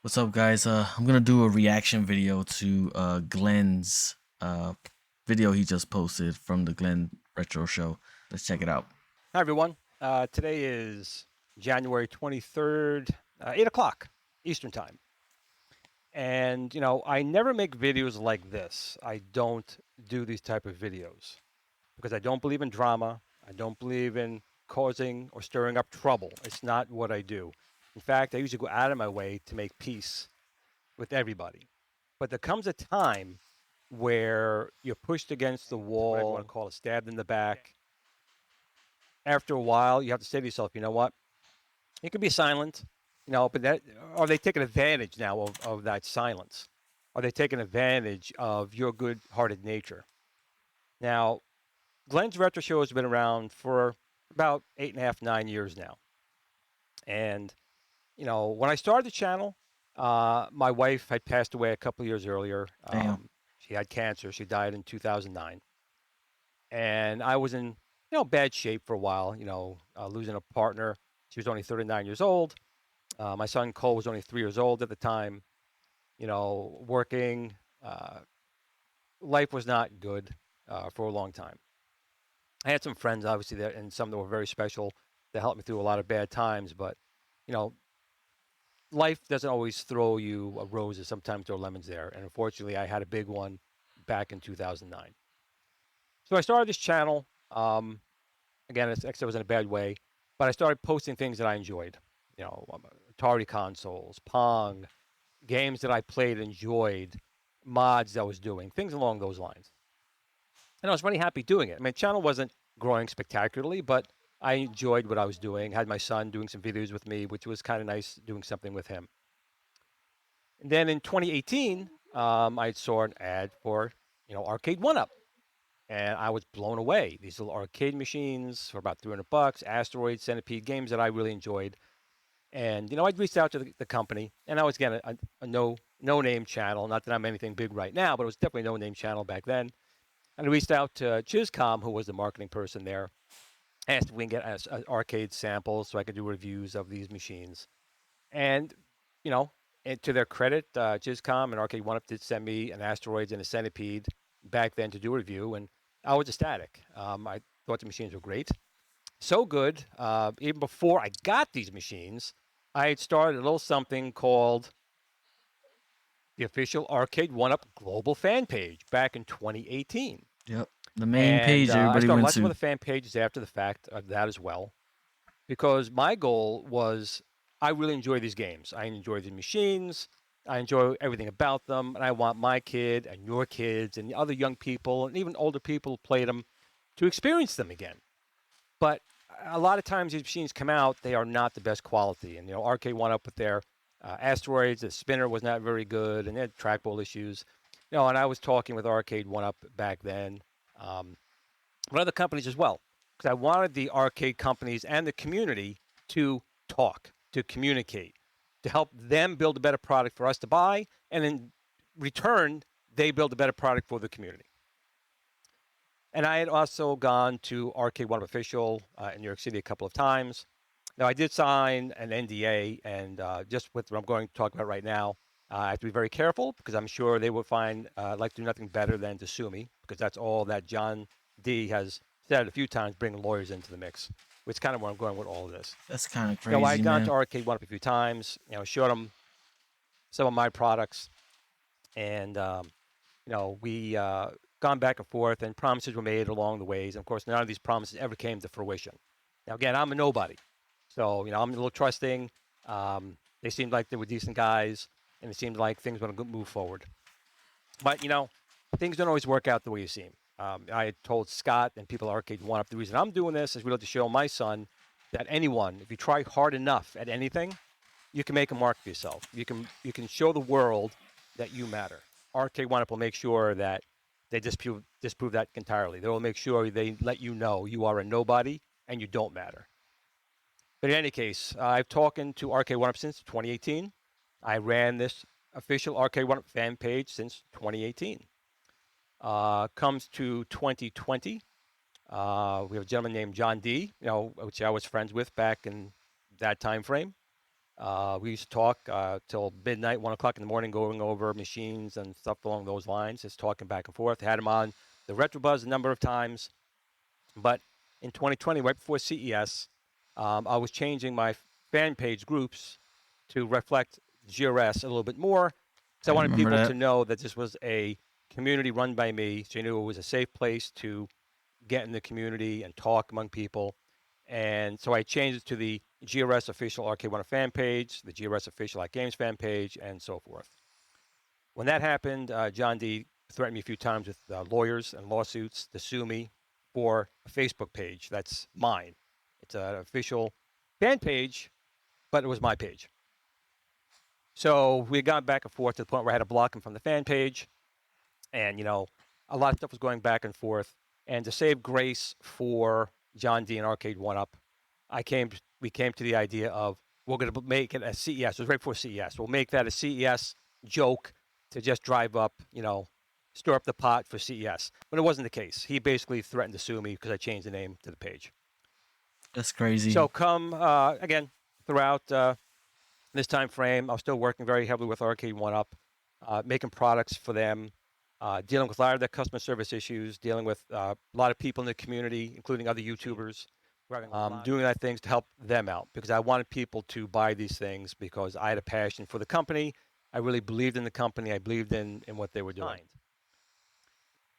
What's up, guys? I'm gonna do a reaction video to Glenn's video he just posted from the Glen Retro Show. Let's check it out. Hi, everyone. Today is January 23rd, 8 o'clock Eastern Time. And, I never make videos like this. I don't do these type of videos because I don't believe in drama. I don't believe in causing or stirring up trouble. It's not what I do. In fact, I usually go out of my way to make peace with everybody. But there comes a time where you're pushed against the wall, whatever you want to call it, stabbed in the back. After a while, you have to say to yourself, you know what? You can be silent, but are they taking advantage now of that silence? Are they taking advantage of your good-hearted nature? Now, Glenn's Retro Show has been around for about 8.5, 9 years now. And, when I started the channel, my wife had passed away a couple of years earlier. Damn. She had cancer. She died in 2009. And I was in, bad shape for a while, losing a partner. She was only 39 years old. My son Cole was only 3 years old at the time. Working. Life was not good for a long time. I had some friends, obviously, that and some that were very special that helped me through a lot of bad times. But you know, life doesn't always throw you roses. Sometimes there are lemons there. And unfortunately, I had a big one back in 2009. So I started this channel. Again, it's actually was in a bad way, but I started posting things that I enjoyed. Atari consoles, Pong, games that I played, enjoyed, mods I was doing, things along those lines. And I was really happy doing it. I mean, the channel wasn't growing spectacularly, but I enjoyed what I was doing. Had my son doing some videos with me, which was kind of nice doing something with him. And then in 2018, I saw an ad for, Arcade1up. And I was blown away. These little arcade machines for about $300, Asteroid, Centipede, games that I really enjoyed. And I reached out to the company, and I was getting a no name channel. Not that I'm anything big right now, but it was definitely a no name channel back then. And I reached out to Chizcom, who was the marketing person there, asked if we can get arcade samples so I could do reviews of these machines. And you know, and to their credit, Chizcom and Arcade1up did send me an Asteroids and a Centipede back then to do a review, and I was ecstatic. I thought the machines were great. So good, even before I got these machines, I had started a little something called the official Arcade1up global fan page back in 2018. Yep. The main And page I everybody started went lots of to. other fan pages after the fact of that as well, because my goal was I really enjoy these games. I enjoy the machines. I enjoy everything about them, and I want my kid and your kids and the other young people and even older people who played them to experience them again. But a lot of times these machines come out, they are not the best quality. And Arcade1up with their Asteroids, the spinner was not very good, and they had trackball issues. And I was talking with Arcade1up back then, um, but other companies as well, because I wanted the arcade companies and the community to talk, to communicate, to help them build a better product for us to buy, and in return, they build a better product for the community. And I had also gone to Arcade1up Official in New York City a couple of times. Now, I did sign an NDA, and just with what I'm going to talk about right now, I have to be very careful because I'm sure they will find like to do nothing better than to sue me, because that's all that John D has said a few times, bringing lawyers into the mix, which is kind of where I'm going with all of this. That's kind of I'd crazy, gone to man. Arcade1up a few times, showed them some of my products, and we gone back and forth, and promises were made along the ways. And of course, none of these promises ever came to fruition. Now, again, I'm a nobody, so I'm a little trusting. They seemed like they were decent guys, and it seemed like things were going to move forward. But things don't always work out the way you seem. I had told Scott and people at Arcade1up the reason I'm doing this is really to show my son that anyone, if you try hard enough at anything, you can make a mark for yourself. You can show the world that you matter. Arcade1up will make sure that they disprove that entirely. They will make sure they let you know you are a nobody and you don't matter. But in any case, I've talked to Arcade1up since 2018. I ran this official Arcade1up fan page since 2018. Comes to 2020. We have a gentleman named John D, which I was friends with back in that time frame. We used to talk till midnight, 1 o'clock in the morning, going over machines and stuff along those lines, just talking back and forth. Had him on the Retro Buzz a number of times. But in 2020, right before CES, I was changing my fan page groups to reflect GRS a little bit more, because I wanted remember people that. to know that this was a community run by me, so you knew it was a safe place to get in the community and talk among people. And so I changed it to the GRS official Arcade1up fan page, the GRS official Games fan page, and so forth. When that happened, John D threatened me a few times with lawyers and lawsuits to sue me for a Facebook page that's mine. It's an official fan page, but it was my page. So we got back and forth to the point where I had to block him from the fan page. And, a lot of stuff was going back and forth. And to save grace for John D and Arcade1up, we came to the idea of, we're going to make it a CES. It was right before CES. We'll make that a CES joke to just drive up, stir up the pot for CES. But it wasn't the case. He basically threatened to sue me because I changed the name to the page. That's crazy. So come, again, throughout this time frame, I was still working very heavily with Arcade1up, making products for them, dealing with a lot of their customer service issues, dealing with a lot of people in the community, including other YouTubers, doing that things to help them out, because I wanted people to buy these things because I had a passion for the company. I really believed in the company. I believed in what they were doing.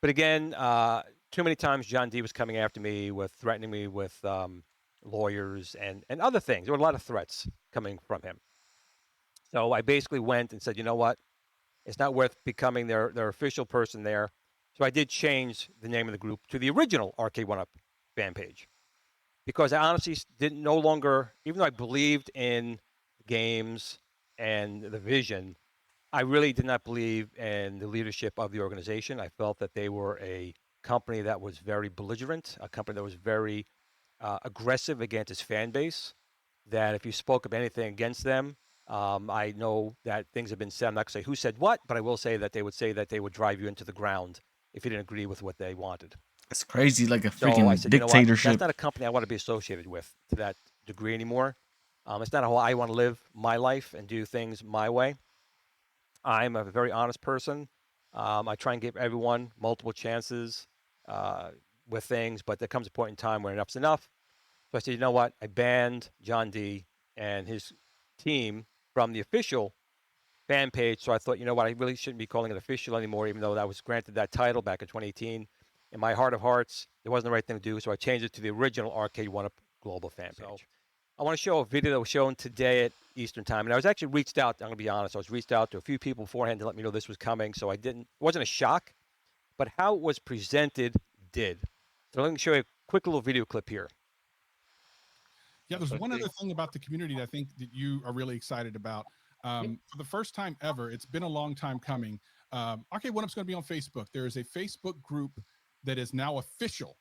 But again, too many times John D was coming after me with threatening me with lawyers and other things. There were a lot of threats coming from him. So I basically went and said, you know what? It's not worth becoming their official person there. So I did change the name of the group to the original Arcade1up fan page, because I honestly didn't no longer, even though I believed in games and the vision, I really did not believe in the leadership of the organization. I felt that they were a company that was very belligerent, a company that was very aggressive against its fan base, that if you spoke of anything against them, I know that things have been said. I'm not going to say who said what, but I will say that they would drive you into the ground if you didn't agree with what they wanted. It's crazy, like a So I freaking said, you know what? dictatorship. That's not a company I want to be associated with to that degree anymore. It's not how I want to live my life and do things my way. I'm a very honest person. I try and give everyone multiple chances with things, but there comes a point in time where enough's enough. So I said, you know what? I banned John D and his team from the official fan page. So I thought, you know what? I really shouldn't be calling it official anymore, even though I was granted that title back in 2018. In my heart of hearts, it wasn't the right thing to do. So I changed it to the original Arcade1up global fan page. I want to show a video that was shown today at Eastern time. And I was actually reached out, I'm going to be honest, I was reached out to a few people beforehand to let me know this was coming. So it wasn't a shock, but how it was presented did. So let me show you a quick little video clip here. Yeah, there's one other thing about the community that I think that you are really excited about. For the first time ever, it's been a long time coming. Arcade1up's going to be on Facebook. There is a Facebook group that is now official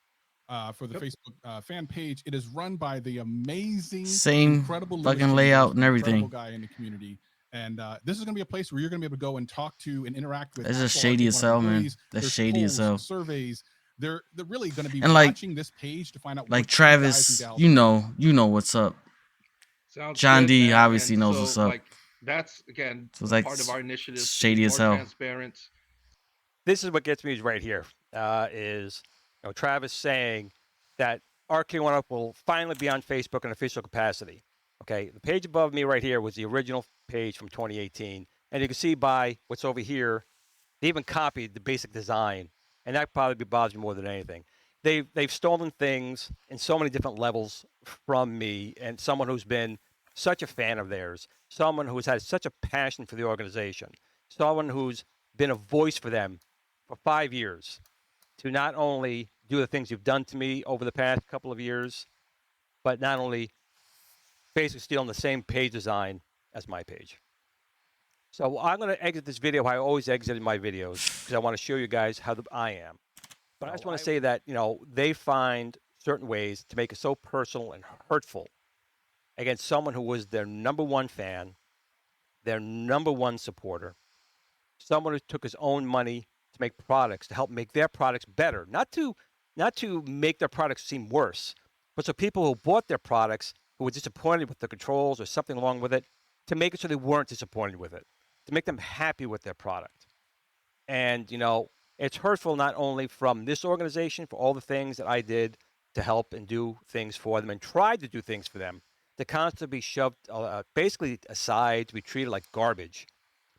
for the Facebook fan page. It is run by the amazing, incredible fucking layout and everything. Guy in the community. And this is going to be a place where you're going to be able to go and talk to and interact with. That's just shady as hell, man. That's shady as hell. Surveys. They're really going to be and watching this page to find out. Like Travis, you know what's up. Sounds John good, D man. obviously And knows so, what's up. Like, that's again So it's like part of our initiative. Shady as hell. Transparent. This is what gets me right here. Is Travis saying that Arcade1up will finally be on Facebook in official capacity. Okay, the page above me right here was the original page from 2018, and you can see by what's over here, they even copied the basic design, and that probably bothers me more than anything. They've stolen things in so many different levels from me, and someone who's been such a fan of theirs, someone who's had such a passion for the organization, someone who's been a voice for them for 5 years, to not only do the things you've done to me over the past couple of years, but not only basically stealing the same page design as my page. So I'm going to exit this video how I always exited my videos, because I want to show you guys how I am. But I just want to say that, they find certain ways to make it so personal and hurtful against someone who was their number one fan, their number one supporter, someone who took his own money to make products, to help make their products better, not to make their products seem worse, but so people who bought their products, who were disappointed with the controls or something along with it, to make it so they weren't disappointed with it, to make them happy with their product. And, you know, it's hurtful not only from this organization for all the things that I did to help and do things for them and tried to do things for them, to constantly be shoved basically aside, to be treated like garbage.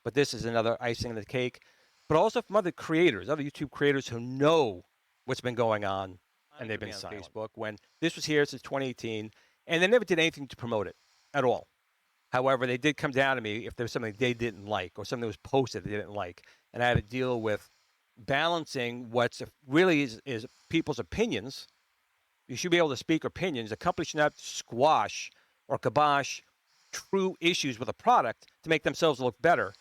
But this is another icing on the cake. But also from other creators, other YouTube creators who know what's been going on, and they've been on Facebook when this was here since 2018, and they never did anything to promote it at all. However, they did come down to me if there was something they didn't like or something that was posted they didn't like, and I had to deal with balancing what's really is people's opinions. You should be able to speak opinions. A company should not squash or kibosh true issues with a product to make themselves look better,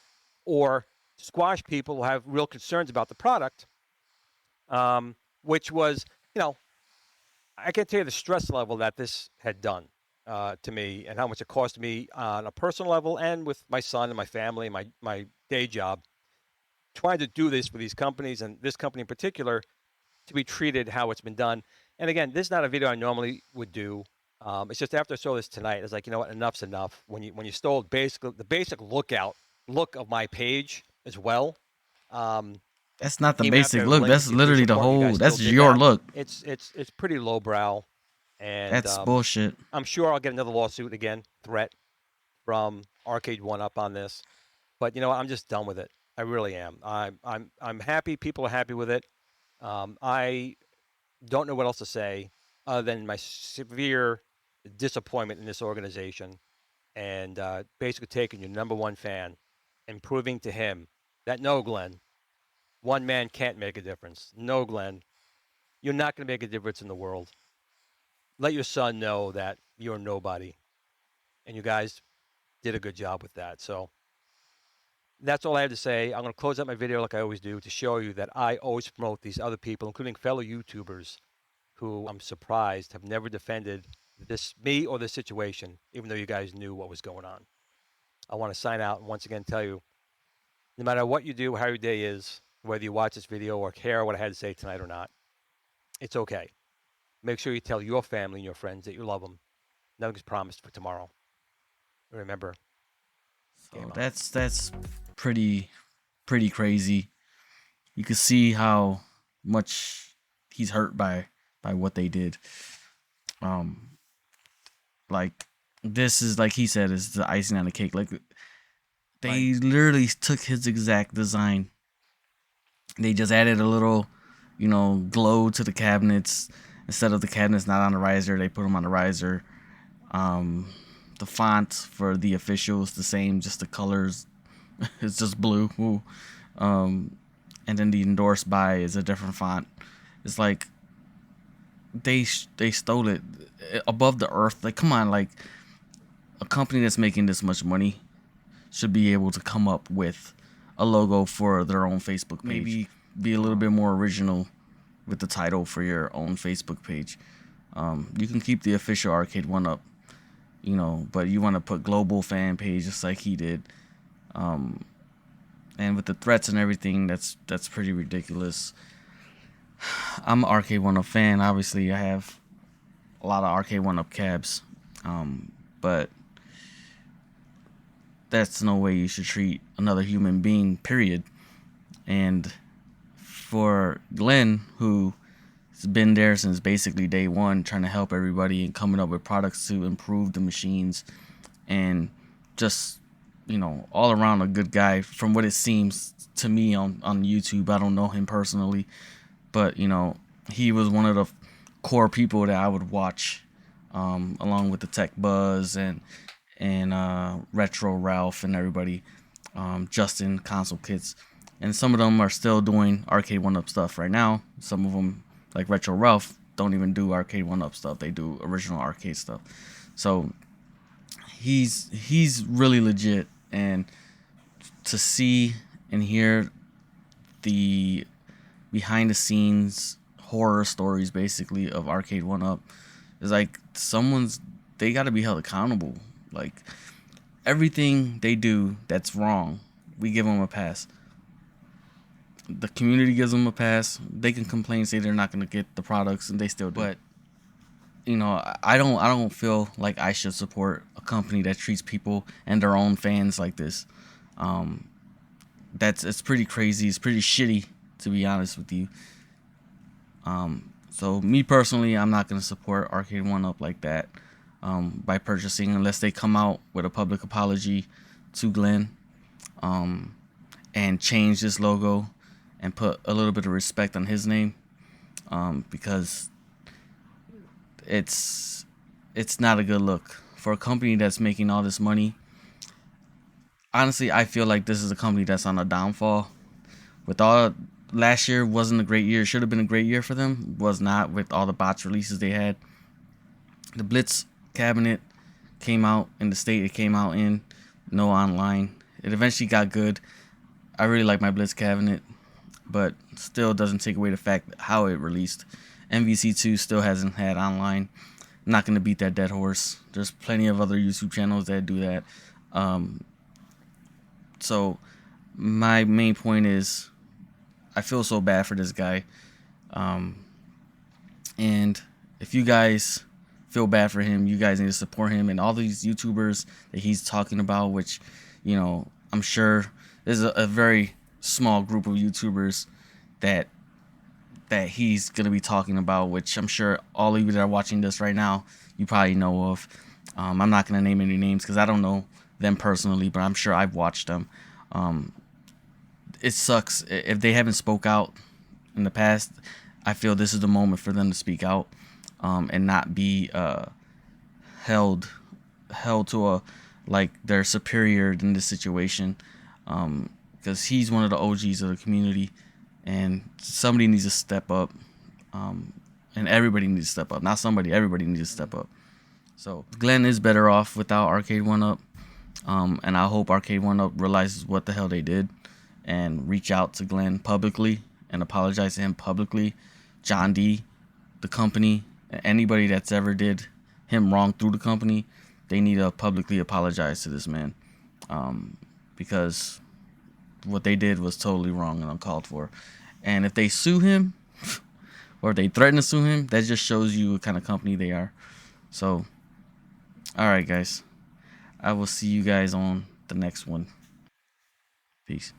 or squash people who have real concerns about the product, which was, you know, I can't tell you the stress level that this had done to me and how much it cost me on a personal level and with my son and my family and my day job, trying to do this for these companies and this company in particular to be treated how it's been done. And again, this is not a video I normally would do. It's just after I saw this tonight, it's like, you know what, enough's enough. When you stole basically the basic look of my page as well. That's not the Even basic after look. linking That's to the literally official the part, you whole. guys That's still did your that. look. It's pretty lowbrow, and That's bullshit. I'm sure I'll get another lawsuit again, threat from Arcade1up on this. But you know what? I'm just done with it. I really am. I'm happy. People are happy with it. I don't know what else to say other than my severe disappointment in this organization, and basically taking your number one fan and proving to him that no, Glenn, one man can't make a difference. No, Glenn, you're not going to make a difference in the world. Let your son know that you're nobody. And you guys did a good job with that. So that's all I have to say. I'm going to close out my video like I always do to show you that I always promote these other people, including fellow YouTubers, who I'm surprised have never defended me or this situation, even though you guys knew what was going on. I want to sign out and once again tell you, no matter what you do, how your day is, whether you watch this video or care what I had to say tonight or not, it's okay. Make sure you tell your family and your friends that you love them. Nothing's promised for tomorrow. Remember, So that's pretty crazy. You can see how much he's hurt by what they did. Like this is, like he said, is the icing on the cake. Like they literally took his exact design. They just added a little, you know, glow to the cabinets. Instead of the cabinets not on the riser, they put them on the riser. The font for the official is the same, just the colors. It's just blue. Ooh. And then the endorsed by is a different font. It's like they stole it above the earth. Like, come on, like a company that's making this much money should be able to come up with a logo for their own Facebook page. Maybe be a little bit more original with the title for your own Facebook page. You can keep the official Arcade1up, you know, but you want to put global fan page just like he did. And with the threats and everything, that's pretty ridiculous. I'm an Arcade1up fan. Obviously, I have a lot of Arcade1up cabs, but that's no way you should treat another human being, period. And for Glen, who's been there since basically day one, trying to help everybody and coming up with products to improve the machines, and just, you know, all around a good guy from what it seems to me on YouTube. I don't know him personally, but, you know, he was one of the core people that I would watch, along with the Tech Buzz and Retro Ralph and everybody, Justin, Console Kits. And some of them are still doing Arcade1up stuff right now. Some of them, like Retro Ralph, don't even do Arcade1up stuff. They do original arcade stuff. So he's really legit. And to see and hear the behind the scenes horror stories basically of Arcade1up is like they got to be held accountable. Like everything they do that's wrong, we give them a pass. The community gives them a pass. They can complain, say they're not going to get the products, and they still do. But I don't feel like I should support a company that treats people and their own fans like this. Um, it's pretty crazy. It's pretty shitty, to be honest with you. So me personally, I'm not gonna support Arcade1up like that by purchasing unless they come out with a public apology to Glen and change this logo and put a little bit of respect on his name because it's not a good look for a company that's making all this money. Honestly, I feel like this is a company that's on a downfall. With all last year wasn't a great year. It should have been a great year for them. Was not with all the bots releases they had. The Blitz cabinet came out in the state it came out in, no online. It eventually got good. I really like my Blitz cabinet, but still doesn't take away the fact how it released. MVC2 still hasn't had online. I'm not gonna beat that dead horse. There's plenty of other YouTube channels that do that. So my main point is I feel so bad for this guy. And if you guys feel bad for him, you guys need to support him and all these YouTubers that he's talking about, which, I'm sure there's a very small group of YouTubers that he's going to be talking about, which I'm sure all of you that are watching this right now, you probably know of. I'm not going to name any names because I don't know them personally, but I'm sure I've watched them. It sucks if they haven't spoke out in the past. I feel this is the moment for them to speak out and not be held to a like they're superior in this situation, because he's one of the OGs of the community and somebody needs to step up, and everybody needs to step up. Not somebody, everybody needs to step up. So Glen is better off without Arcade1up, and I hope Arcade1up realizes what the hell they did and reach out to Glen publicly and apologize to him publicly. John D, the company, anybody that's ever did him wrong through the company, they need to publicly apologize to this man, because what they did was totally wrong and uncalled for. And if they sue him or if they threaten to sue him, that just shows you what kind of company they are. So, all right, guys. I will see you guys on the next one. Peace.